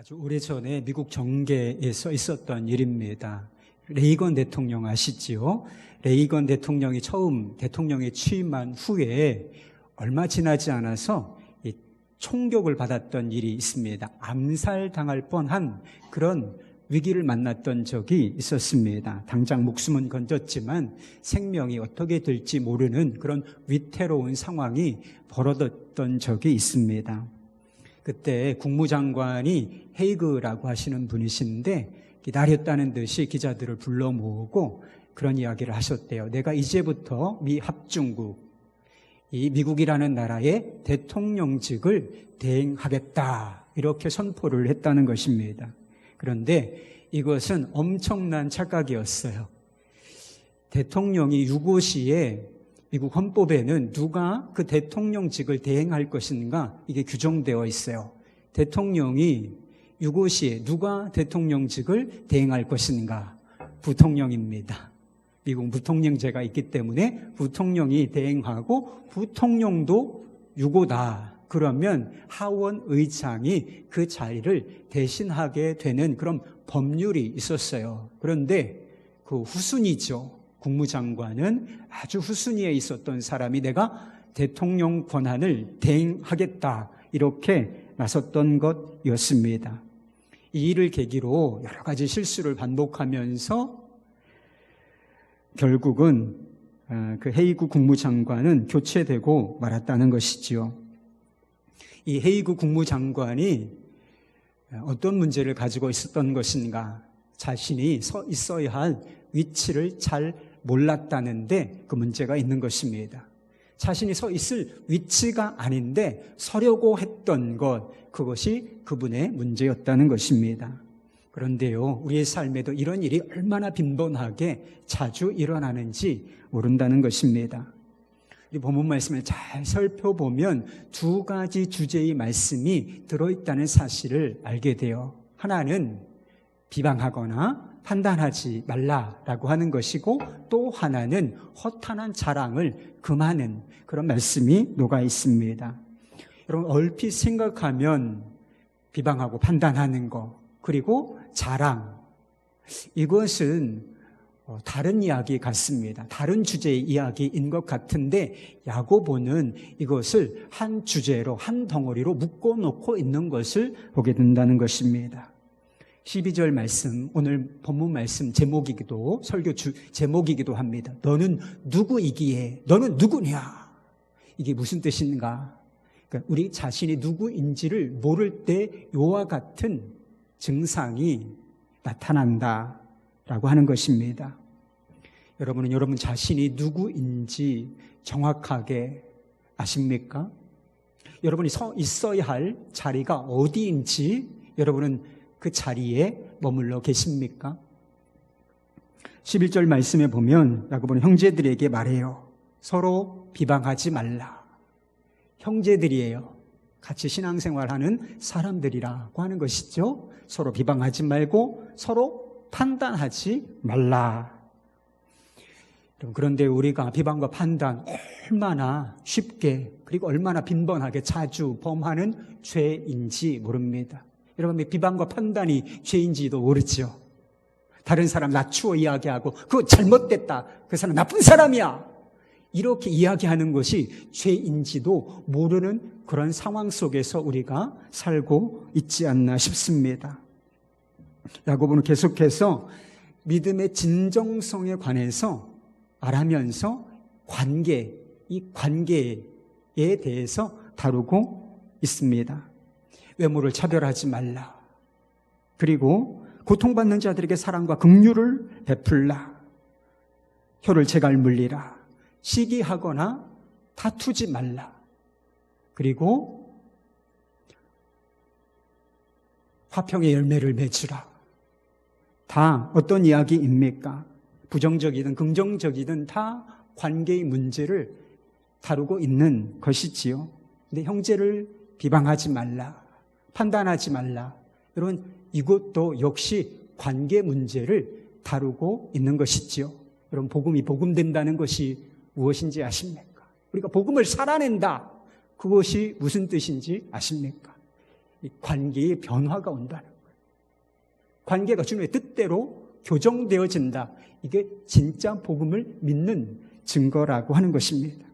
아주 오래전에 미국 정계에서 있었던 일입니다. 레이건 대통령 아시지요? 레이건 대통령이 처음 대통령에 취임한 후에 얼마 지나지 않아서 총격을 받았던 일이 있습니다. 암살당할 뻔한 그런 위기를 만났던 적이 있었습니다. 당장 목숨은 건졌지만 생명이 어떻게 될지 모르는 그런 위태로운 상황이 벌어졌던 적이 있습니다. 그때 국무장관이 헤이그라고 하시는 분이신데 기다렸다는 듯이 기자들을 불러 모으고 그런 이야기를 하셨대요. 내가 이제부터 미 합중국, 이 미국이라는 나라의 대통령직을 대행하겠다, 이렇게 선포를 했다는 것입니다. 그런데 이것은 엄청난 착각이었어요. 대통령이 유고시에 미국 헌법에는 누가 그 대통령직을 대행할 것인가, 이게 규정되어 있어요. 대통령이 유고시에 누가 대통령직을 대행할 것인가? 부통령입니다. 미국 부통령제가 있기 때문에 부통령이 대행하고 부통령도 유고다. 그러면 하원 의장이 그 자리를 대신하게 되는 그런 법률이 있었어요. 그런데 그 후순위죠. 국무장관은 아주 후순위에 있었던 사람이 내가 대통령 권한을 대행하겠다, 이렇게 나섰던 것이었습니다. 이 일을 계기로 여러 가지 실수를 반복하면서 결국은 그 헤이그 국무장관은 교체되고 말았다는 것이지요. 이 헤이그 국무장관이 어떤 문제를 가지고 있었던 것인가? 자신이 서 있어야 할 위치를 잘 몰랐다는데 그 문제가 있는 것입니다. 자신이 서 있을 위치가 아닌데 서려고 했던 것, 그것이 그분의 문제였다는 것입니다. 그런데요, 우리의 삶에도 이런 일이 얼마나 빈번하게 자주 일어나는지 모른다는 것입니다. 이 본문 말씀을 잘 살펴보면 두 가지 주제의 말씀이 들어있다는 사실을 알게 돼요. 하나는 비방하거나 판단하지 말라라고 하는 것이고, 또 하나는 허탄한 자랑을 금하는 그런 말씀이 녹아 있습니다. 여러분, 얼핏 생각하면 비방하고 판단하는 것, 그리고 자랑, 이것은 다른 이야기 같습니다. 다른 주제의 이야기인 것 같은데 야고보는 이것을 한 주제로, 한 덩어리로 묶어놓고 있는 것을 보게 된다는 것입니다. 12절 말씀, 오늘 본문 말씀 제목이기도, 설교 제목이기도 합니다. 너는 누구이기에, 너는 누구냐? 이게 무슨 뜻인가? 그러니까 우리 자신이 누구인지를 모를 때 이와 같은 증상이 나타난다라고 하는 것입니다. 여러분은 여러분 자신이 누구인지 정확하게 아십니까? 여러분이 서 있어야 할 자리가 어디인지 여러분은 그 자리에 머물러 계십니까? 11절 말씀에 보면 야고보는 형제들에게 말해요. 서로 비방하지 말라. 형제들이에요. 같이 신앙생활하는 사람들이라고 하는 것이죠. 서로 비방하지 말고 서로 판단하지 말라. 그런데 우리가 비방과 판단 얼마나 쉽게, 그리고 얼마나 빈번하게 자주 범하는 죄인지 모릅니다. 여러분, 비방과 판단이 죄인지도 모르죠. 다른 사람 낮추어 이야기하고 그거 잘못됐다, 그 사람 나쁜 사람이야, 이렇게 이야기하는 것이 죄인지도 모르는 그런 상황 속에서 우리가 살고 있지 않나 싶습니다. 야고보는 계속해서 믿음의 진정성에 관해서 말하면서 이 관계에 대해서 다루고 있습니다. 외모를 차별하지 말라. 그리고 고통받는 자들에게 사랑과 긍휼을 베풀라. 혀를 제갈 물리라. 시기하거나 다투지 말라. 그리고 화평의 열매를 맺으라. 다 어떤 이야기입니까? 부정적이든 긍정적이든 다 관계의 문제를 다루고 있는 것이지요. 근데 형제를 비방하지 말라, 판단하지 말라, 여러분, 이것도 역시 관계 문제를 다루고 있는 것이지요. 여러분, 복음이 복음된다는 것이 무엇인지 아십니까? 우리가 복음을 살아낸다, 그것이 무슨 뜻인지 아십니까? 관계의 변화가 온다는 거예요. 관계가 주님의 뜻대로 교정되어진다. 이게 진짜 복음을 믿는 증거라고 하는 것입니다.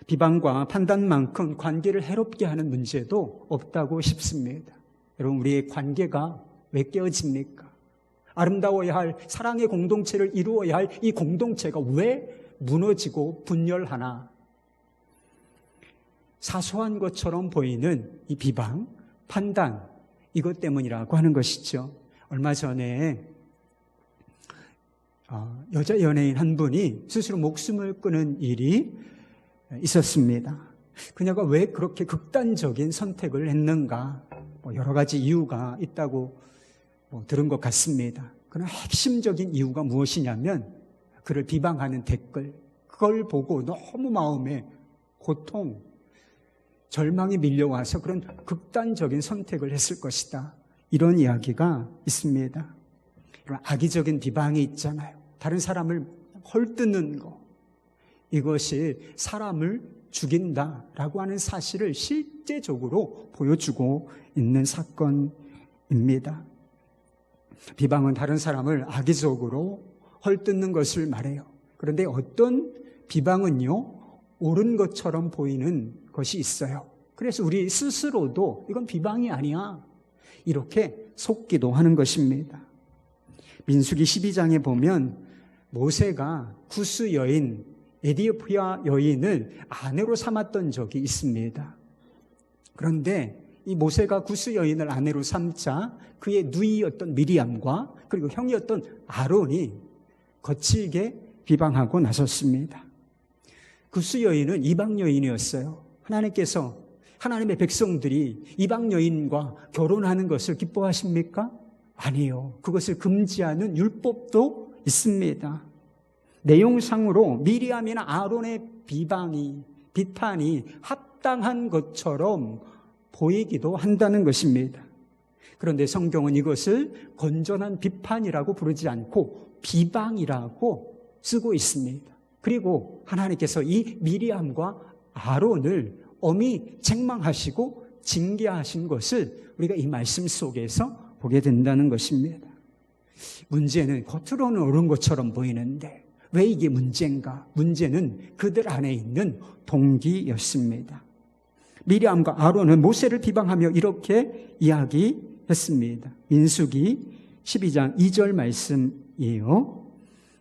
비방과 판단만큼 관계를 해롭게 하는 문제도 없다고 싶습니다. 여러분, 우리의 관계가 왜 깨어집니까? 아름다워야 할 사랑의 공동체를 이루어야 할 이 공동체가 왜 무너지고 분열하나? 사소한 것처럼 보이는 이 비방, 판단, 이것 때문이라고 하는 것이죠. 얼마 전에 여자 연예인 한 분이 스스로 목숨을 끊은 일이 있었습니다. 그녀가 왜 그렇게 극단적인 선택을 했는가? 여러 가지 이유가 있다고 들은 것 같습니다. 그러나 핵심적인 이유가 무엇이냐면 그를 비방하는 댓글, 그걸 보고 너무 마음에 고통, 절망이 밀려와서 그런 극단적인 선택을 했을 것이다. 이런 이야기가 있습니다. 이런 악의적인 비방이 있잖아요. 다른 사람을 헐뜯는 거. 이것이 사람을 죽인다라고 하는 사실을 실제적으로 보여주고 있는 사건입니다. 비방은 다른 사람을 악의적으로 헐뜯는 것을 말해요. 그런데 어떤 비방은요, 옳은 것처럼 보이는 것이 있어요. 그래서 우리 스스로도 이건 비방이 아니야, 이렇게 속기도 하는 것입니다. 민수기 12장에 보면 모세가 구스 여인, 에디오피아 여인을 아내로 삼았던 적이 있습니다. 그런데 이 모세가 구스 여인을 아내로 삼자 그의 누이였던 미리암과 그리고 형이었던 아론이 거칠게 비방하고 나섰습니다. 구스 여인은 이방 여인이었어요. 하나님께서 하나님의 백성들이 이방 여인과 결혼하는 것을 기뻐하십니까? 아니요. 그것을 금지하는 율법도 있습니다. 내용상으로 미리암이나 아론의 비판이 합당한 것처럼 보이기도 한다는 것입니다. 그런데 성경은 이것을 건전한 비판이라고 부르지 않고 비방이라고 쓰고 있습니다. 그리고 하나님께서 이 미리암과 아론을 엄히 책망하시고 징계하신 것을 우리가 이 말씀 속에서 보게 된다는 것입니다. 문제는 겉으로는 옳은 것처럼 보이는데 왜 이게 문제인가? 문제는 그들 안에 있는 동기였습니다. 미리암과 아론은 모세를 비방하며 이렇게 이야기했습니다. 민수기 12장 2절 말씀이에요.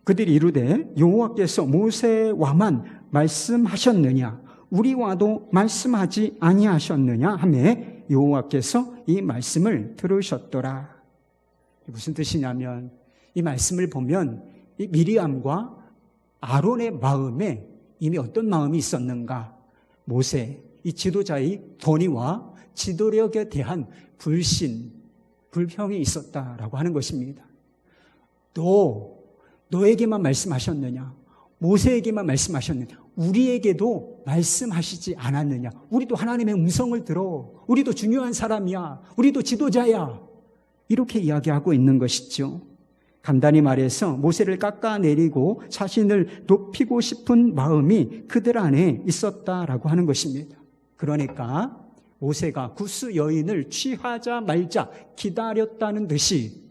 그들이 이르되 여호와께서 모세와만 말씀하셨느냐? 우리와도 말씀하지 아니하셨느냐? 하며 여호와께서 이 말씀을 들으셨더라. 무슨 뜻이냐면 이 말씀을 보면 이 미리암과 아론의 마음에 이미 어떤 마음이 있었는가? 모세, 이 지도자의 권위와 지도력에 대한 불신, 불평이 있었다라고 하는 것입니다. 너에게만 말씀하셨느냐? 모세에게만 말씀하셨느냐? 우리에게도 말씀하시지 않았느냐? 우리도 하나님의 음성을 들어. 우리도 중요한 사람이야. 우리도 지도자야. 이렇게 이야기하고 있는 것이죠. 간단히 말해서 모세를 깎아내리고 자신을 높이고 싶은 마음이 그들 안에 있었다라고 하는 것입니다. 그러니까 모세가 구스 여인을 취하자 말자 기다렸다는 듯이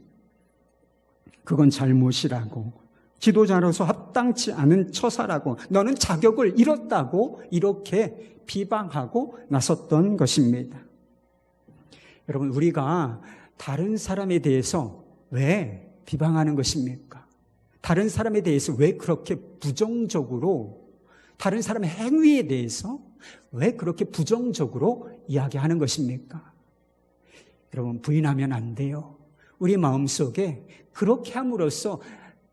그건 잘못이라고, 지도자로서 합당치 않은 처사라고, 너는 자격을 잃었다고 이렇게 비방하고 나섰던 것입니다. 여러분, 우리가 다른 사람에 대해서 왜 비방하는 것입니까? 다른 사람에 대해서 왜 그렇게 부정적으로, 다른 사람의 행위에 대해서 왜 그렇게 부정적으로 이야기하는 것입니까? 여러분, 부인하면 안 돼요. 우리 마음속에 그렇게 함으로써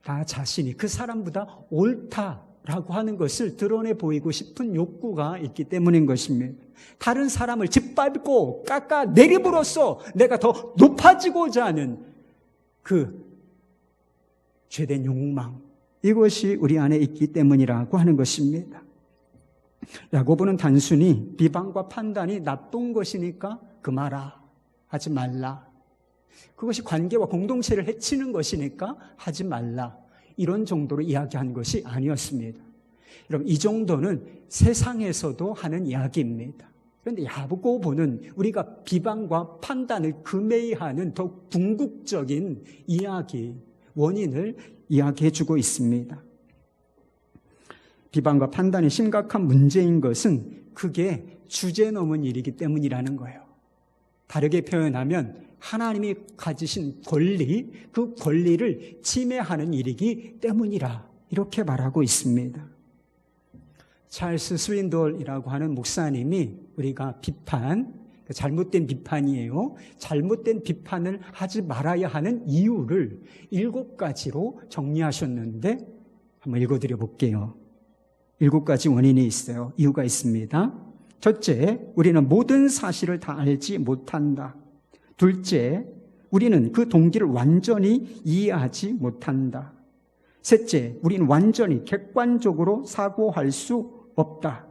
나 자신이 그 사람보다 옳다라고 하는 것을 드러내 보이고 싶은 욕구가 있기 때문인 것입니다. 다른 사람을 짓밟고 깎아내림으로써 내가 더 높아지고자 하는 그 죄된 욕망, 이것이 우리 안에 있기 때문이라고 하는 것입니다. 야고보는 단순히 비방과 판단이 나쁜 것이니까 그마라, 하지 말라, 그것이 관계와 공동체를 해치는 것이니까 하지 말라, 이런 정도로 이야기한 것이 아니었습니다. 여러분, 이 정도는 세상에서도 하는 이야기입니다. 그런데 야고보는 우리가 비방과 판단을 금해하는 더 궁극적인 이야기, 원인을 이야기해 주고 있습니다. 비방과 판단이 심각한 문제인 것은 그게 주제 넘은 일이기 때문이라는 거예요. 다르게 표현하면 하나님이 가지신 권리, 그 권리를 침해하는 일이기 때문이라 이렇게 말하고 있습니다. 찰스 스윈돌이라고 하는 목사님이 우리가 잘못된 비판이에요. 잘못된 비판을 하지 말아야 하는 이유를 7가지로 정리하셨는데 한번 읽어드려 볼게요. 7가지 원인이 있어요. 이유가 있습니다. 첫째, 우리는 모든 사실을 다 알지 못한다. 둘째, 우리는 그 동기를 완전히 이해하지 못한다. 셋째, 우리는 완전히 객관적으로 사고할 수 없다.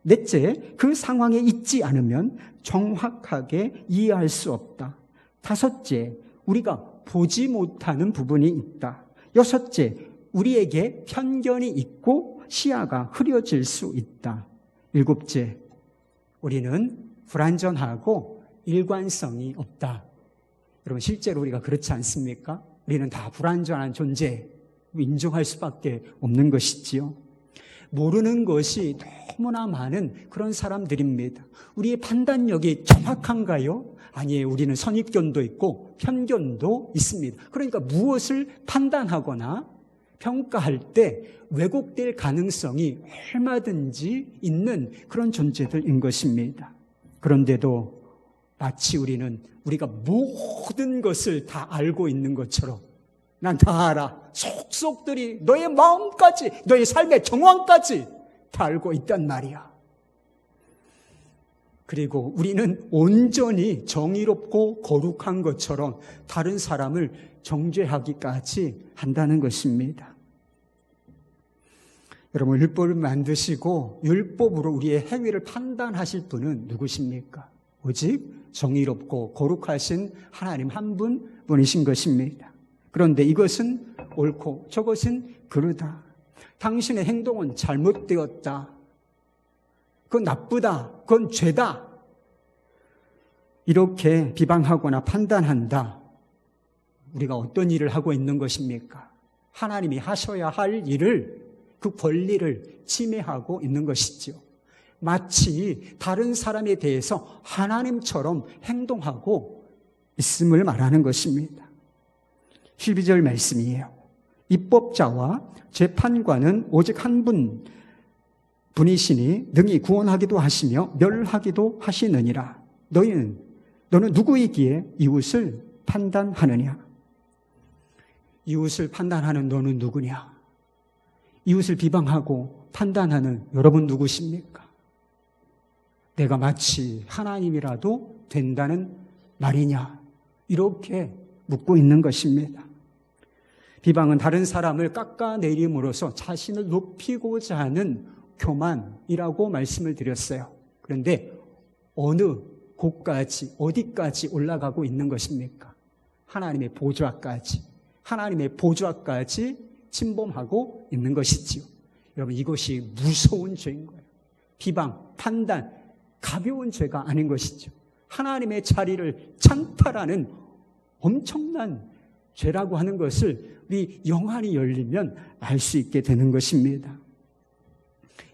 넷째, 그 상황에 있지 않으면 정확하게 이해할 수 없다. 다섯째, 우리가 보지 못하는 부분이 있다. 여섯째, 우리에게 편견이 있고 시야가 흐려질 수 있다. 일곱째, 우리는 불완전하고 일관성이 없다. 여러분, 실제로 우리가 그렇지 않습니까? 우리는 다 불완전한 존재, 인정할 수밖에 없는 것이지요. 모르는 것이 너무나 많은 그런 사람들입니다. 우리의 판단력이 정확한가요? 아니에요. 우리는 선입견도 있고 편견도 있습니다. 그러니까 무엇을 판단하거나 평가할 때 왜곡될 가능성이 얼마든지 있는 그런 존재들인 것입니다. 그런데도 마치 우리가 모든 것을 다 알고 있는 것처럼 난 다 알아. 속속들이 너의 마음까지, 너의 삶의 정황까지 다 알고 있단 말이야. 그리고 우리는 온전히 정의롭고 거룩한 것처럼 다른 사람을 정죄하기까지 한다는 것입니다. 여러분, 율법을 만드시고 율법으로 우리의 행위를 판단하실 분은 누구십니까? 오직 정의롭고 거룩하신 하나님 한 분뿐이신 것입니다. 그런데 이것은 옳고 저것은 그르다. 당신의 행동은 잘못되었다. 그건 나쁘다. 그건 죄다. 이렇게 비방하거나 판단한다. 우리가 어떤 일을 하고 있는 것입니까? 하나님이 하셔야 할 일을, 그 권리를 침해하고 있는 것이죠. 마치 다른 사람에 대해서 하나님처럼 행동하고 있음을 말하는 것입니다. 12절 말씀이에요. 입법자와 재판관은 오직 한 분이시니 능히 구원하기도 하시며 멸하기도 하시느니라. 너는 누구이기에 이웃을 판단하느냐? 이웃을 판단하는 너는 누구냐? 이웃을 비방하고 판단하는 여러분 누구십니까? 내가 마치 하나님이라도 된다는 말이냐? 이렇게 묻고 있는 것입니다. 비방은 다른 사람을 깎아내림으로써 자신을 높이고자 하는 교만이라고 말씀을 드렸어요. 그런데 어느 곳까지, 어디까지 올라가고 있는 것입니까? 하나님의 보좌까지 침범하고 있는 것이지요. 여러분, 이것이 무서운 죄인 거예요. 비방, 판단, 가벼운 죄가 아닌 것이죠. 하나님의 자리를 찬탈하는 엄청난 죄라고 하는 것을 우리 영안이 열리면 알 수 있게 되는 것입니다.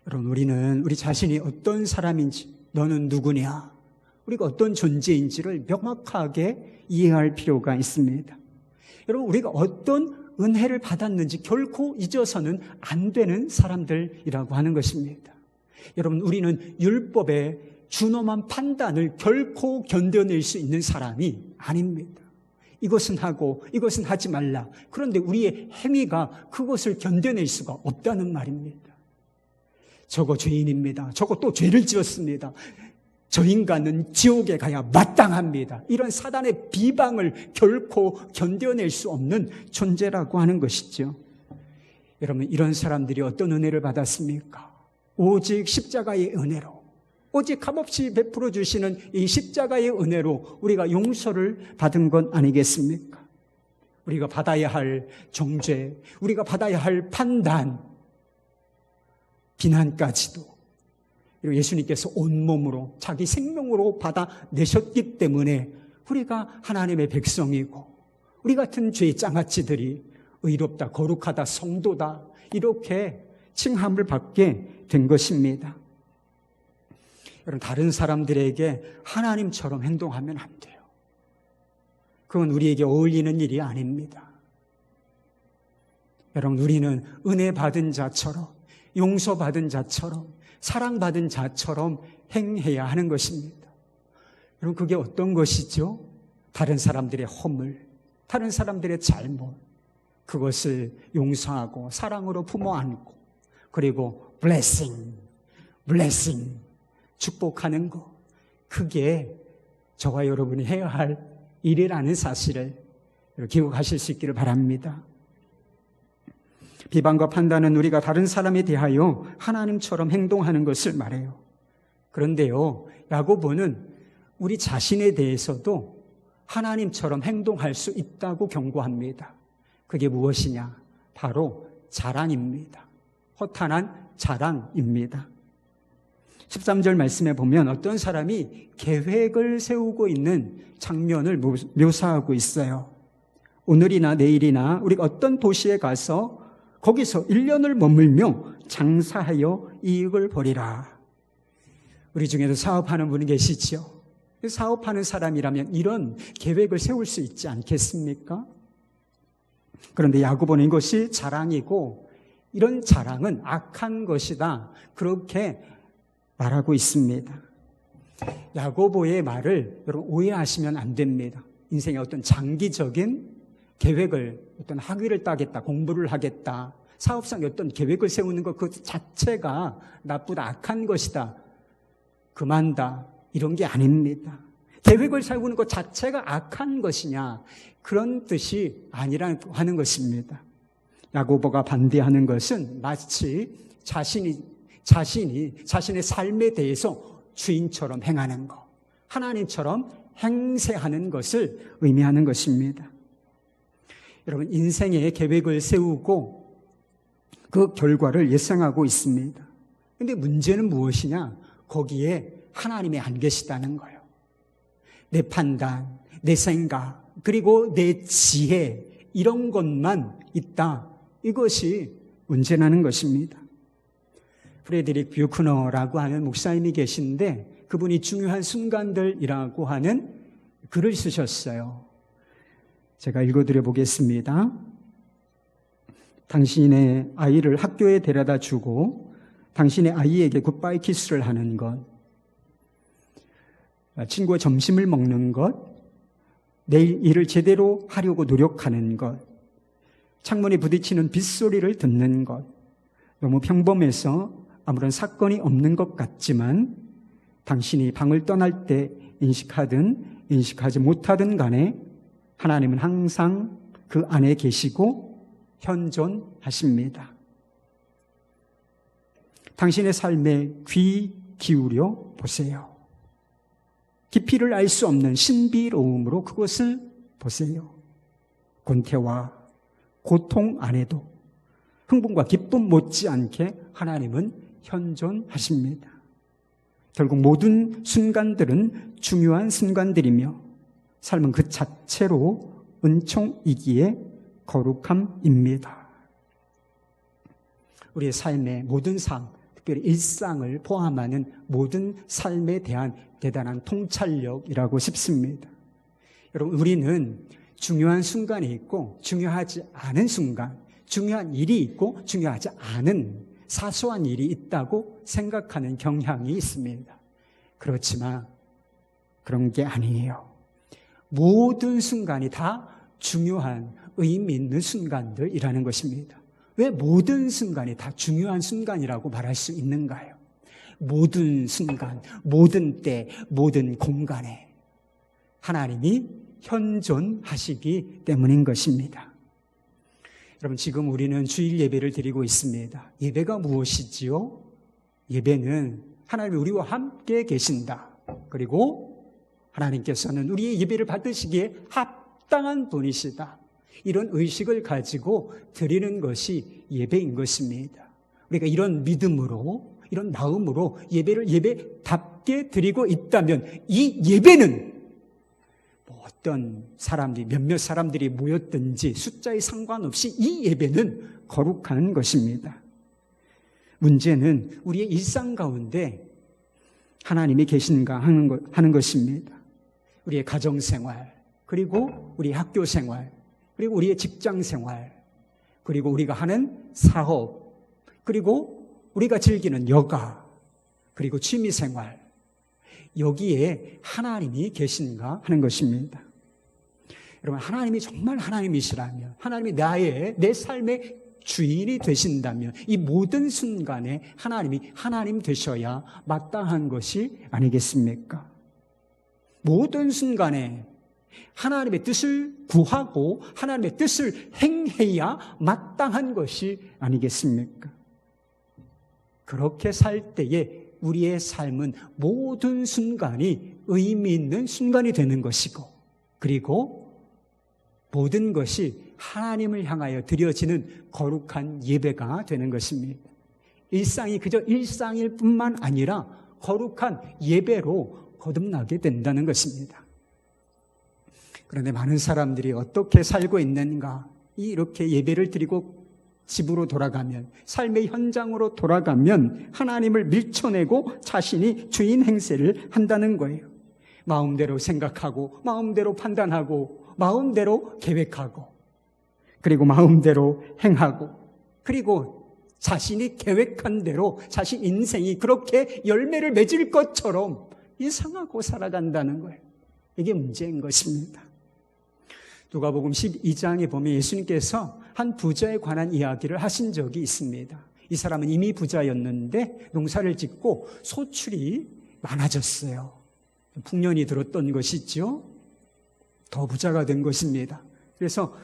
여러분, 우리는 우리 자신이 어떤 사람인지, 너는 누구냐, 우리가 어떤 존재인지를 명확하게 이해할 필요가 있습니다. 여러분, 우리가 어떤 은혜를 받았는지 결코 잊어서는 안 되는 사람들이라고 하는 것입니다. 여러분, 우리는 율법의 준엄한 판단을 결코 견뎌낼 수 있는 사람이 아닙니다. 이것은 하고 이것은 하지 말라. 그런데 우리의 행위가 그것을 견뎌낼 수가 없다는 말입니다. 저거 죄인입니다. 저거 또 죄를 지었습니다. 저 인간은 지옥에 가야 마땅합니다. 이런 사단의 비방을 결코 견뎌낼 수 없는 존재라고 하는 것이죠. 여러분, 이런 사람들이 어떤 은혜를 받았습니까? 오직 십자가의 은혜로, 오직 값없이 베풀어 주시는 이 십자가의 은혜로 우리가 용서를 받은 것 아니겠습니까? 우리가 받아야 할 정죄, 우리가 받아야 할 판단, 비난까지도 그리고 예수님께서 온몸으로 자기 생명으로 받아내셨기 때문에 우리가 하나님의 백성이고 우리 같은 죄의 장아찌들이 의롭다, 거룩하다, 성도다 이렇게 칭함을 받게 된 것입니다. 여러분, 다른 사람들에게 하나님처럼 행동하면 안 돼요. 그건 우리에게 어울리는 일이 아닙니다. 여러분, 우리는 은혜 받은 자처럼, 용서받은 자처럼, 사랑받은 자처럼 행해야 하는 것입니다. 여러분, 그게 어떤 것이죠? 다른 사람들의 허물, 다른 사람들의 잘못, 그것을 용서하고 사랑으로 품어 안고, 그리고 blessing, 축복하는 것, 그게 저와 여러분이 해야 할 일이라는 사실을 기억하실 수 있기를 바랍니다. 비방과 판단은 우리가 다른 사람에 대하여 하나님처럼 행동하는 것을 말해요. 그런데요, 야고보는 우리 자신에 대해서도 하나님처럼 행동할 수 있다고 경고합니다. 그게 무엇이냐? 바로 자랑입니다. 허탄한 자랑입니다. 13절 말씀에 보면 어떤 사람이 계획을 세우고 있는 장면을 묘사하고 있어요. 오늘이나 내일이나 우리가 어떤 도시에 가서 거기서 1년을 머물며 장사하여 이익을 벌이라. 우리 중에도 사업하는 분이 계시지요. 사업하는 사람이라면 이런 계획을 세울 수 있지 않겠습니까? 그런데 야고보는 이것이 자랑이고 이런 자랑은 악한 것이다, 그렇게 말하고 있습니다. 야고보의 말을 여러분 오해하시면 안 됩니다. 인생의 어떤 장기적인 계획을, 어떤 학위를 따겠다, 공부를 하겠다, 사업상 어떤 계획을 세우는 것 그 자체가 나쁘다, 악한 것이다, 그만다, 이런 게 아닙니다. 계획을 세우는 것 자체가 악한 것이냐, 그런 뜻이 아니라고 하는 것입니다. 야고보가 반대하는 것은 마치 자신의 삶에 대해서 주인처럼 행하는 것, 하나님처럼 행세하는 것을 의미하는 것입니다. 여러분, 인생의 계획을 세우고 그 결과를 예상하고 있습니다. 그런데 문제는 무엇이냐? 거기에 하나님이 안 계시다는 거예요. 내 판단, 내 생각, 그리고 내 지혜, 이런 것만 있다, 이것이 문제라는 것입니다. 프레드릭 뷰크너라고 하는 목사님이 계신데 그분이 중요한 순간들이라고 하는 글을 쓰셨어요. 제가 읽어드려 보겠습니다. 당신의 아이를 학교에 데려다 주고 당신의 아이에게 굿바이 키스를 하는 것, 친구와 점심을 먹는 것, 내일 일을 제대로 하려고 노력하는 것, 창문에 부딪히는 빗소리를 듣는 것, 너무 평범해서 아무런 사건이 없는 것 같지만 당신이 방을 떠날 때 인식하든 인식하지 못하든 간에 하나님은 항상 그 안에 계시고 현존하십니다. 당신의 삶에 귀 기울여 보세요. 깊이를 알 수 없는 신비로움으로 그것을 보세요. 권태와 고통 안에도 흥분과 기쁨 못지않게 하나님은 현존하십니다. 결국 모든 순간들은 중요한 순간들이며 삶은 그 자체로 은총이기에 거룩함입니다. 우리의 삶의 모든 삶, 특별히 일상을 포함하는 모든 삶에 대한 대단한 통찰력이라고 싶습니다. 여러분, 우리는 중요한 순간이 있고 중요하지 않은 순간, 중요한 일이 있고 중요하지 않은 사소한 일이 있다고 생각하는 경향이 있습니다. 그렇지만 그런 게 아니에요. 모든 순간이 다 중요한 의미 있는 순간들이라는 것입니다. 왜 모든 순간이 다 중요한 순간이라고 말할 수 있는가요? 모든 순간, 모든 때, 모든 공간에 하나님이 현존하시기 때문인 것입니다. 여러분, 지금 우리는 주일 예배를 드리고 있습니다. 예배가 무엇이지요? 예배는 하나님이 우리와 함께 계신다. 그리고 하나님께서는 우리의 예배를 받으시기에 합당한 분이시다. 이런 의식을 가지고 드리는 것이 예배인 것입니다. 우리가 이런 믿음으로 이런 마음으로 예배를 예배답게 드리고 있다면 이 예배는 뭐 어떤 사람들이 몇몇 사람들이 모였든지 숫자에 상관없이 이 예배는 거룩한 것입니다. 문제는 우리의 일상 가운데 하나님이 계신가 하는 것입니다. 우리의 가정생활, 그리고 우리의 학교생활, 그리고 우리의 직장생활, 그리고 우리가 하는 사업, 그리고 우리가 즐기는 여가, 그리고 취미생활, 여기에 하나님이 계신가 하는 것입니다. 여러분, 하나님이 정말 하나님이시라면, 하나님이 내 삶의 주인이 되신다면 이 모든 순간에 하나님이 하나님 되셔야 마땅한 것이 아니겠습니까? 모든 순간에 하나님의 뜻을 구하고 하나님의 뜻을 행해야 마땅한 것이 아니겠습니까? 그렇게 살 때에 우리의 삶은 모든 순간이 의미 있는 순간이 되는 것이고, 그리고 모든 것이 하나님을 향하여 드려지는 거룩한 예배가 되는 것입니다. 일상이 그저 일상일 뿐만 아니라 거룩한 예배로 거듭나게 된다는 것입니다. 그런데 많은 사람들이 어떻게 살고 있는가? 이렇게 예배를 드리고 집으로 돌아가면, 삶의 현장으로 돌아가면 하나님을 밀쳐내고 자신이 주인 행세를 한다는 거예요. 마음대로 생각하고, 마음대로 판단하고, 마음대로 계획하고, 그리고 마음대로 행하고, 그리고 자신이 계획한 대로 자신 인생이 그렇게 열매를 맺을 것처럼 이상하고 살아간다는 거예요. 이게 문제인 것입니다. 누가복음 12장에 보면 예수님께서 한 부자에 관한 이야기를 하신 적이 있습니다. 이 사람은 이미 부자였는데 농사를 짓고 소출이 많아졌어요. 풍년이 들었던 것이죠. 더 부자가 된 것입니다. 그래서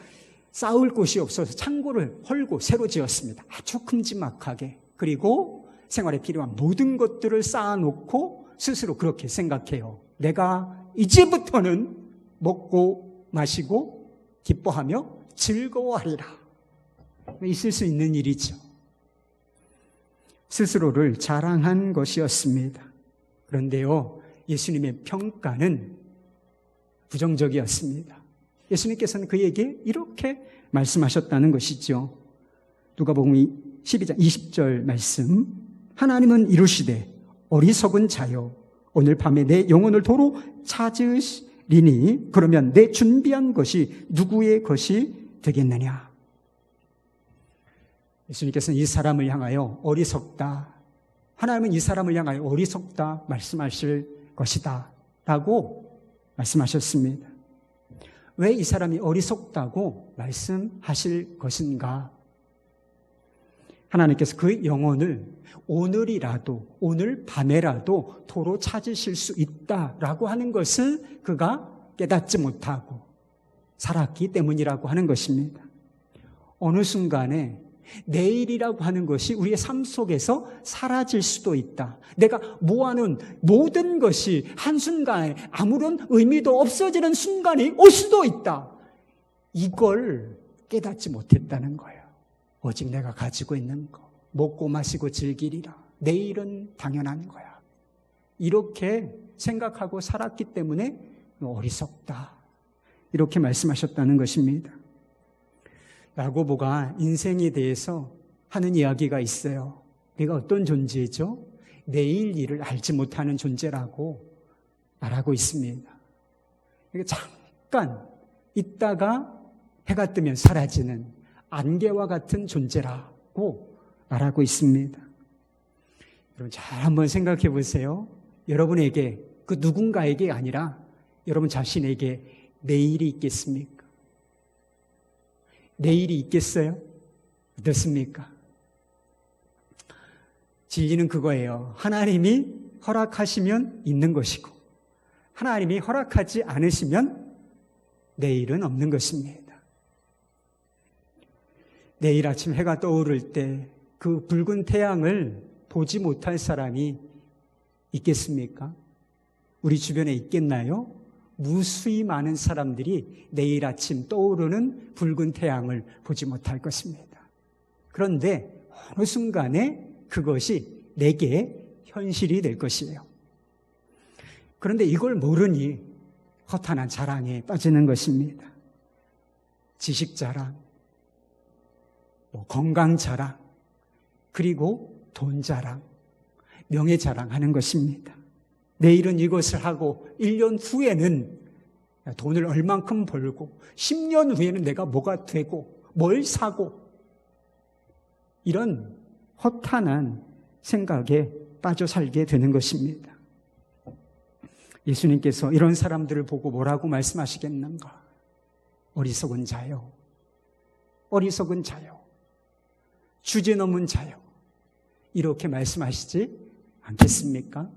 쌓을 곳이 없어서 창고를 헐고 새로 지었습니다. 아주 큼지막하게. 그리고 생활에 필요한 모든 것들을 쌓아놓고 스스로 그렇게 생각해요. 내가 이제부터는 먹고 마시고 기뻐하며 즐거워하리라. 있을 수 있는 일이죠. 스스로를 자랑한 것이었습니다. 그런데요, 예수님의 평가는 부정적이었습니다. 예수님께서는 그에게 이렇게 말씀하셨다는 것이죠. 누가복음 12장 20절 말씀. 하나님은 이루시되 어리석은 자여 오늘 밤에 내 영혼을 도로 찾으리니 그러면 내 준비한 것이 누구의 것이 되겠느냐. 예수님께서는 이 사람을 향하여 어리석다, 하나님은 이 사람을 향하여 어리석다 말씀하실 것이다 라고 말씀하셨습니다. 왜 이 사람이 어리석다고 말씀하실 것인가? 하나님께서 그 영혼을 오늘이라도, 오늘 밤에라도 도로 찾으실 수 있다라고 하는 것을 그가 깨닫지 못하고 살았기 때문이라고 하는 것입니다. 어느 순간에 내일이라고 하는 것이 우리의 삶 속에서 사라질 수도 있다. 내가 모아놓은 모든 것이 한순간에 아무런 의미도 없어지는 순간이 올 수도 있다. 이걸 깨닫지 못했다는 거예요. 오직 내가 가지고 있는 거, 먹고 마시고 즐기리라. 내일은 당연한 거야. 이렇게 생각하고 살았기 때문에 어리석다. 이렇게 말씀하셨다는 것입니다. 야고보가 인생에 대해서 하는 이야기가 있어요. 내가 어떤 존재죠? 내일 일을 알지 못하는 존재라고 말하고 있습니다. 잠깐 있다가 해가 뜨면 사라지는 안개와 같은 존재라고 말하고 있습니다. 여러분 잘 한번 생각해 보세요. 여러분에게, 그 누군가에게 아니라 여러분 자신에게 내일이 있겠습니까? 내일이 있겠어요? 어떻습니까? 진리는 그거예요. 하나님이 허락하시면 있는 것이고 하나님이 허락하지 않으시면 내일은 없는 것입니다. 내일 아침 해가 떠오를 때 그 붉은 태양을 보지 못할 사람이 있겠습니까? 우리 주변에 있겠나요? 무수히 많은 사람들이 내일 아침 떠오르는 붉은 태양을 보지 못할 것입니다. 그런데 어느 순간에 그것이 내게 현실이 될 것이에요. 그런데 이걸 모르니 허탄한 자랑에 빠지는 것입니다. 지식 자랑, 건강 자랑, 그리고 돈 자랑, 명예 자랑하는 것입니다. 내일은 이것을 하고 1년 후에는 돈을 얼만큼 벌고 10년 후에는 내가 뭐가 되고 뭘 사고, 이런 허탄한 생각에 빠져 살게 되는 것입니다. 예수님께서 이런 사람들을 보고 뭐라고 말씀하시겠는가? 어리석은 자요, 어리석은 자요, 주제넘은 자요, 이렇게 말씀하시지 않겠습니까?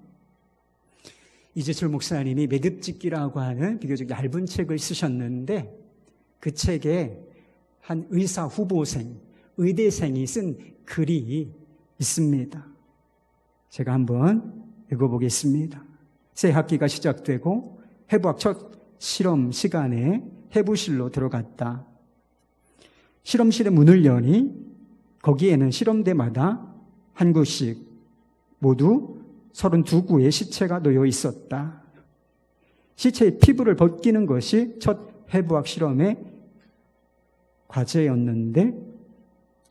이재철 목사님이 매듭짓기라고 하는 비교적 얇은 책을 쓰셨는데, 그 책에 한 의사 후보생, 의대생이 쓴 글이 있습니다. 제가 한번 읽어보겠습니다. 새 학기가 시작되고 해부학 첫 실험 시간에 해부실로 들어갔다. 실험실의 문을 여니 거기에는 실험대마다 한 구씩 모두 32구의 시체가 놓여 있었다. 시체의 피부를 벗기는 것이 첫 해부학 실험의 과제였는데,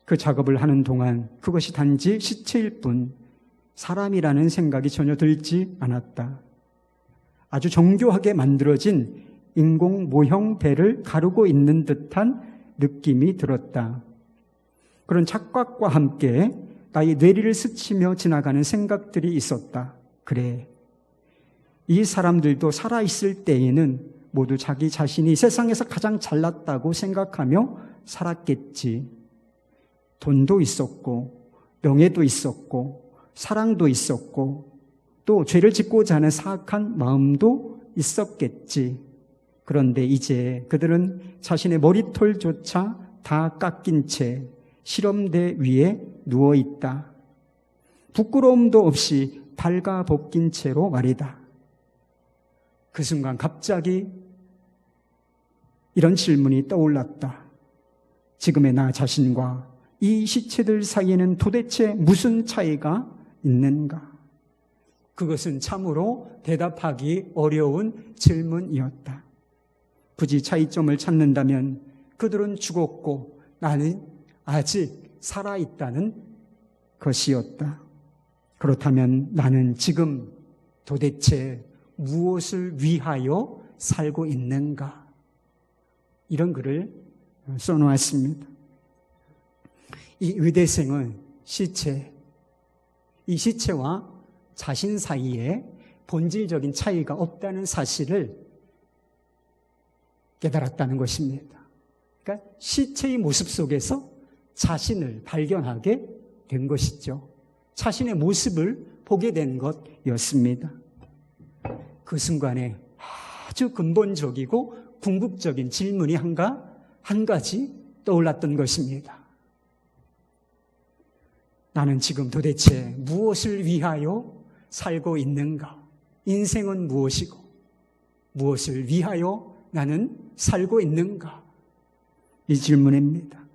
그 작업을 하는 동안 그것이 단지 시체일 뿐 사람이라는 생각이 전혀 들지 않았다. 아주 정교하게 만들어진 인공 모형 배를 가르고 있는 듯한 느낌이 들었다. 그런 착각과 함께 나의 뇌리를 스치며 지나가는 생각들이 있었다. 그래, 이 사람들도 살아있을 때에는 모두 자기 자신이 세상에서 가장 잘났다고 생각하며 살았겠지. 돈도 있었고 명예도 있었고 사랑도 있었고 또 죄를 짓고자 하는 사악한 마음도 있었겠지. 그런데 이제 그들은 자신의 머리털조차 다 깎인 채 실험대 위에 누워있다. 부끄러움도 없이 발가벗긴 채로 말이다. 그 순간 갑자기 이런 질문이 떠올랐다. 지금의 나 자신과 이 시체들 사이에는 도대체 무슨 차이가 있는가? 그것은 참으로 대답하기 어려운 질문이었다. 굳이 차이점을 찾는다면 그들은 죽었고 나는 아직 살아있다는 것이었다. 그렇다면 나는 지금 도대체 무엇을 위하여 살고 있는가? 이런 글을 써놓았습니다. 이 의대생은 이 시체와 자신 사이에 본질적인 차이가 없다는 사실을 깨달았다는 것입니다. 그러니까 시체의 모습 속에서 자신을 발견하게 된 것이죠. 자신의 모습을 보게 된 것이었습니다. 그 순간에 아주 근본적이고 궁극적인 질문이 한 가지 떠올랐던 것입니다. 나는 지금 도대체 무엇을 위하여 살고 있는가? 인생은 무엇이고 무엇을 위하여 나는 살고 있는가? 이 질문입니다.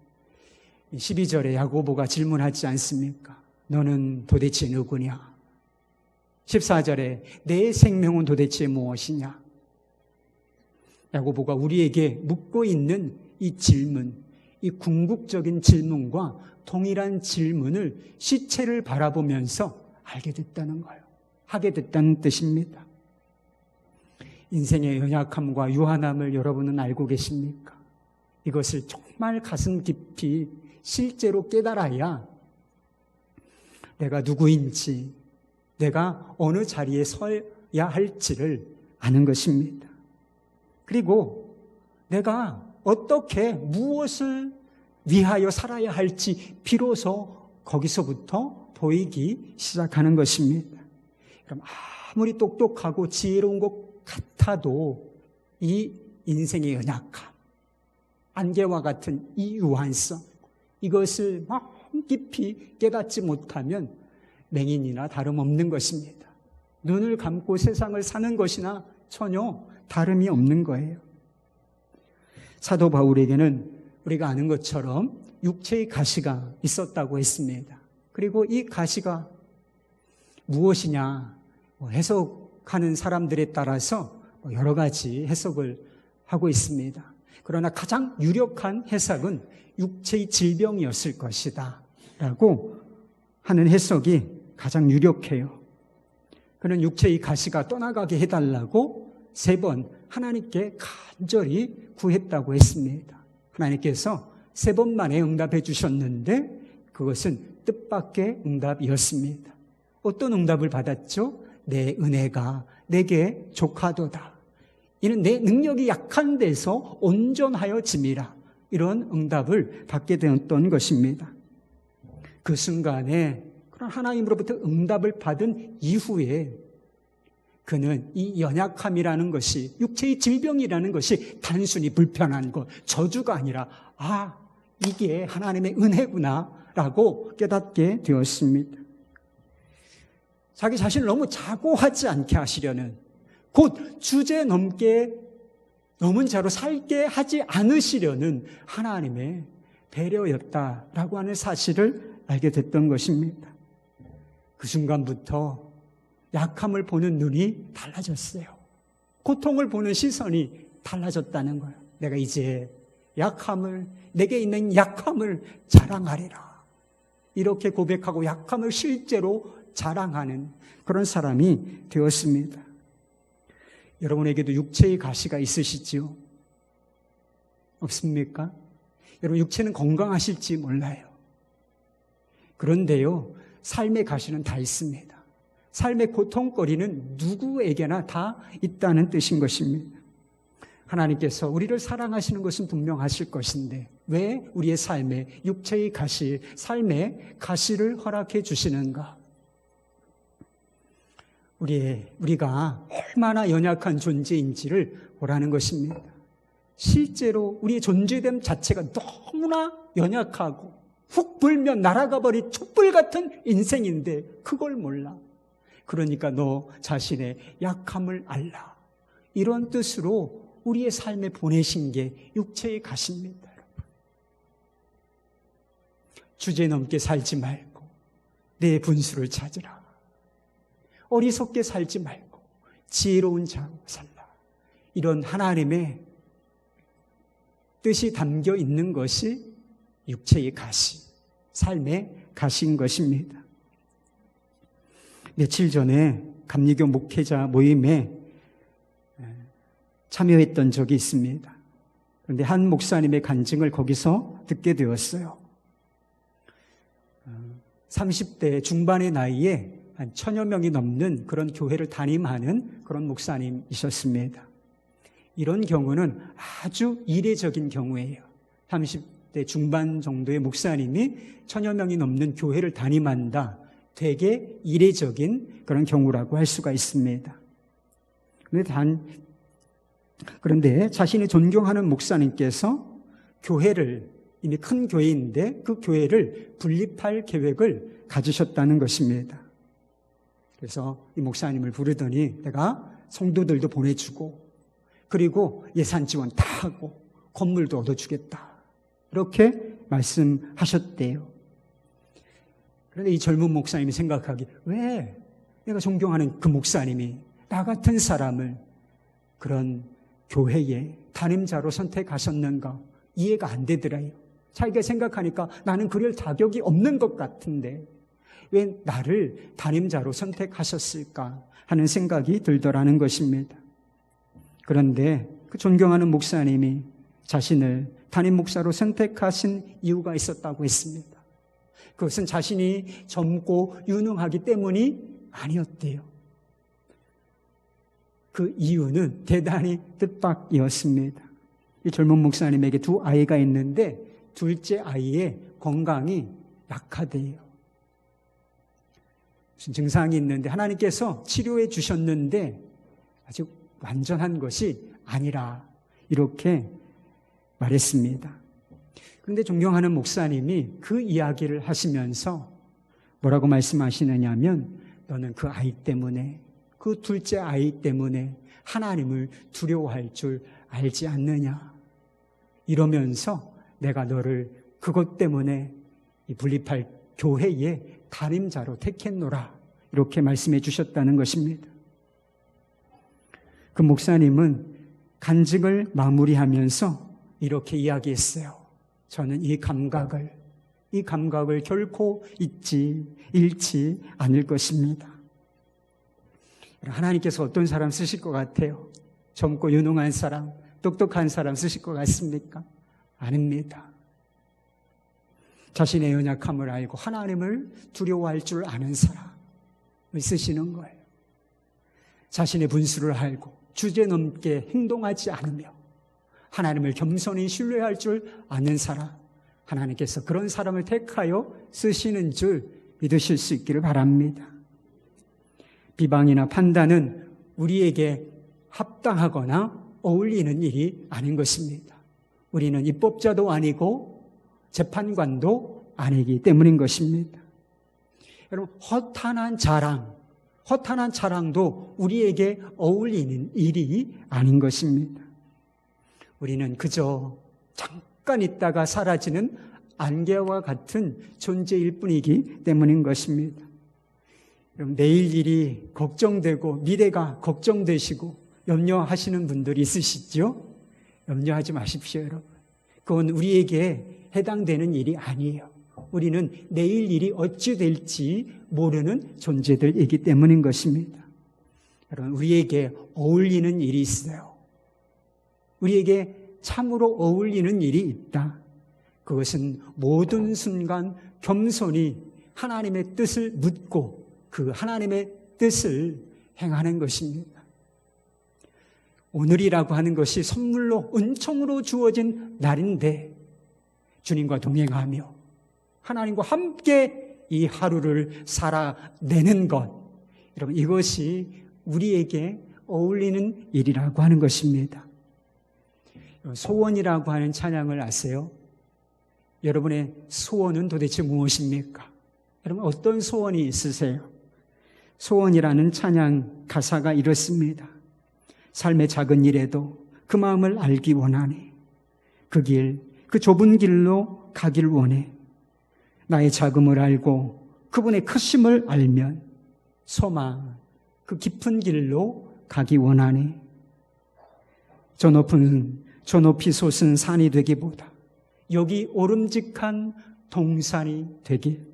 12절에 야고보가 질문하지 않습니까? 너는 도대체 누구냐? 14절에 내 생명은 도대체 무엇이냐? 야고보가 우리에게 묻고 있는 이 질문, 이 궁극적인 질문과 동일한 질문을 시체를 바라보면서 알게 됐다는 거예요. 하게 됐다는 뜻입니다. 인생의 연약함과 유한함을 여러분은 알고 계십니까? 이것을 정말 가슴 깊이 실제로 깨달아야 내가 누구인지, 내가 어느 자리에 서야 할지를 아는 것입니다. 그리고 내가 어떻게 무엇을 위하여 살아야 할지 비로소 거기서부터 보이기 시작하는 것입니다. 그럼 아무리 똑똑하고 지혜로운 것 같아도 이 인생의 연약함, 안개와 같은 이 유한성, 이것을 마음 깊이 깨닫지 못하면 맹인이나 다름없는 것입니다. 눈을 감고 세상을 사는 것이나 전혀 다름이 없는 거예요. 사도 바울에게는 우리가 아는 것처럼 육체의 가시가 있었다고 했습니다. 그리고 이 가시가 무엇이냐 해석하는 사람들에 따라서 여러 가지 해석을 하고 있습니다. 그러나 가장 유력한 해석은 육체의 질병이었을 것이다 라고 하는 해석이 가장 유력해요. 그는 육체의 가시가 떠나가게 해달라고 3번 하나님께 간절히 구했다고 했습니다. 하나님께서 3번 만에 응답해 주셨는데 그것은 뜻밖의 응답이었습니다. 어떤 응답을 받았죠? 내 은혜가 내게 족하도다. 이는 내 능력이 약한 데서 온전하여 짐이라. 이런 응답을 받게 되었던 것입니다. 그 순간에 그런 하나님으로부터 응답을 받은 이후에 그는 이 연약함이라는 것이, 육체의 질병이라는 것이 단순히 불편한 것, 저주가 아니라 이게 하나님의 은혜구나 라고 깨닫게 되었습니다. 자기 자신을 너무 자고하지 않게 하시려는, 곧 주제 넘게 넘은 자로 살게 하지 않으시려는 하나님의 배려였다라고 하는 사실을 알게 됐던 것입니다. 그 순간부터 약함을 보는 눈이 달라졌어요. 고통을 보는 시선이 달라졌다는 거예요. 내가 이제 내게 있는 약함을 자랑하리라. 이렇게 고백하고 약함을 실제로 자랑하는 그런 사람이 되었습니다. 여러분에게도 육체의 가시가 있으시지요? 없습니까? 여러분 육체는 건강하실지 몰라요. 그런데요, 삶의 가시는 다 있습니다. 삶의 고통거리는 누구에게나 다 있다는 뜻인 것입니다. 하나님께서 우리를 사랑하시는 것은 분명하실 것인데 왜 우리의 삶에 육체의 가시, 삶의 가시를 허락해 주시는가? 우리가 얼마나 연약한 존재인지를 보라는 것입니다. 실제로 우리의 존재됨 자체가 너무나 연약하고 훅 불면 날아가 버린 촛불 같은 인생인데 그걸 몰라. 그러니까 너 자신의 약함을 알라. 이런 뜻으로 우리의 삶에 보내신 게 육체의 가시입니다. 주제 넘게 살지 말고 내 분수를 찾으라. 어리석게 살지 말고 지혜로운 자로 살라. 이런 하나님의 뜻이 담겨 있는 것이 육체의 가시, 삶의 가시인 것입니다. 며칠 전에 감리교 목회자 모임에 참여했던 적이 있습니다. 그런데 한 목사님의 간증을 거기서 듣게 되었어요. 30대 중반의 나이에 한 1000여 명이 넘는 그런 교회를 담임하는 그런 목사님이셨습니다. 이런 경우는 아주 이례적인 경우예요. 30대 중반 정도의 목사님이 1000여 명이 넘는 교회를 담임한다. 되게 이례적인 그런 경우라고 할 수가 있습니다. 그런데 자신이 존경하는 목사님께서 교회를, 이미 큰 교회인데 그 교회를 분립할 계획을 가지셨다는 것입니다. 그래서 이 목사님을 부르더니 내가 성도들도 보내주고 그리고 예산 지원 다 하고 건물도 얻어주겠다. 이렇게 말씀하셨대요. 그런데 이 젊은 목사님이 생각하기, 왜 내가 존경하는 그 목사님이 나 같은 사람을 그런 교회에 담임자로 선택하셨는가 이해가 안 되더라요. 자기가 생각하니까 나는 그럴 자격이 없는 것 같은데 왜 나를 담임자로 선택하셨을까 하는 생각이 들더라는 것입니다. 그런데 그 존경하는 목사님이 자신을 담임 목사로 선택하신 이유가 있었다고 했습니다. 그것은 자신이 젊고 유능하기 때문이 아니었대요. 그 이유는 대단히 뜻밖이었습니다. 이 젊은 목사님에게 2 아이가 있는데 둘째 아이의 건강이 약하대요. 무슨 증상이 있는데 하나님께서 치료해 주셨는데 아직 완전한 것이 아니라 이렇게 말했습니다. 그런데 존경하는 목사님이 그 이야기를 하시면서 뭐라고 말씀하시느냐면 너는 그 아이 때문에, 그 둘째 아이 때문에 하나님을 두려워할 줄 알지 않느냐. 이러면서 내가 너를 그것 때문에 이 분립할 교회의 담임자로 택했노라. 이렇게 말씀해 주셨다는 것입니다. 그 목사님은 간증을 마무리하면서 이렇게 이야기했어요. 저는 이 감각을 결코 잃지 않을 것입니다. 하나님께서 어떤 사람 쓰실 것 같아요? 젊고 유능한 사람, 똑똑한 사람 쓰실 것 같습니까? 아닙니다. 자신의 연약함을 알고 하나님을 두려워할 줄 아는 사람을 쓰시는 거예요. 자신의 분수를 알고 주제넘게 행동하지 않으며 하나님을 겸손히 신뢰할 줄 아는 사람, 하나님께서 그런 사람을 택하여 쓰시는 줄 믿으실 수 있기를 바랍니다. 비방이나 판단은 우리에게 합당하거나 어울리는 일이 아닌 것입니다. 우리는 입법자도 아니고 재판관도 아니기 때문인 것입니다. 여러분, 허탄한 자랑도 우리에게 어울리는 일이 아닌 것입니다. 우리는 그저 잠깐 있다가 사라지는 안개와 같은 존재일 뿐이기 때문인 것입니다. 여러분, 내일 일이 걱정되고 미래가 걱정되시고 염려하시는 분들이 있으시죠? 염려하지 마십시오, 여러분. 그건 우리에게 해당되는 일이 아니에요. 우리는 내일 일이 어찌 될지 모르는 존재들이기 때문인 것입니다. 여러분, 우리에게 어울리는 일이 있어요. 우리에게 참으로 어울리는 일이 있다. 그것은 모든 순간 겸손히 하나님의 뜻을 묻고 그 하나님의 뜻을 행하는 것입니다. 오늘이라고 하는 것이 선물로 은총으로 주어진 날인데 주님과 동행하며 하나님과 함께 이 하루를 살아내는 것, 여러분, 이것이 우리에게 어울리는 일이라고 하는 것입니다. 소원이라고 하는 찬양을 아세요? 여러분의 소원은 도대체 무엇입니까? 여러분, 어떤 소원이 있으세요? 소원이라는 찬양 가사가 이렇습니다. 삶의 작은 일에도 그 마음을 알기 원하네. 그 좁은 길로 가길 원해. 나의 작음을 알고 그분의 크심을 알면 소망, 그 깊은 길로 가기 원하네. 저 높이 솟은 산이 되기보다 여기 오름직한 동산이 되길,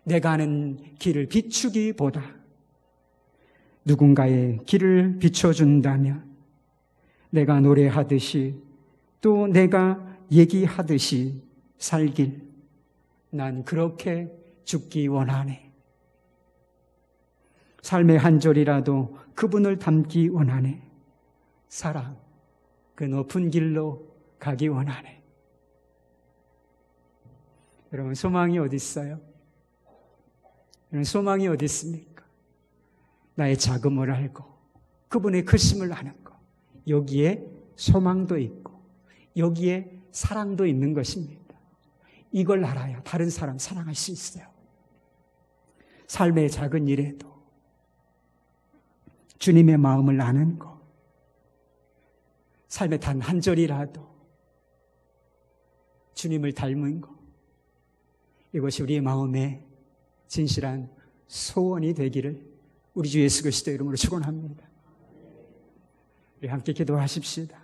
내가 아는 길을 비추기보다 누군가의 길을 비춰준다면 내가 노래하듯이 또 내가 얘기하듯이 살길, 난 그렇게 죽기 원하네. 삶의 한 절이라도 그분을 닮기 원하네. 사랑, 그 높은 길로 가기 원하네. 여러분, 소망이 어디 있어요? 여러분, 소망이 어디 있습니까? 나의 작음을 알고 그분의 크심을 아는 것, 여기에 소망도 있고 여기에 사랑도 있는 것입니다. 이걸 알아야 다른 사람 사랑할 수 있어요. 삶의 작은 일에도 주님의 마음을 아는 것, 삶의 단 한 절이라도 주님을 닮은 것, 이것이 우리의 마음의 진실한 소원이 되기를 우리 주 예수 그리스도의 이름으로 축원합니다. 우리 함께 기도하십시다.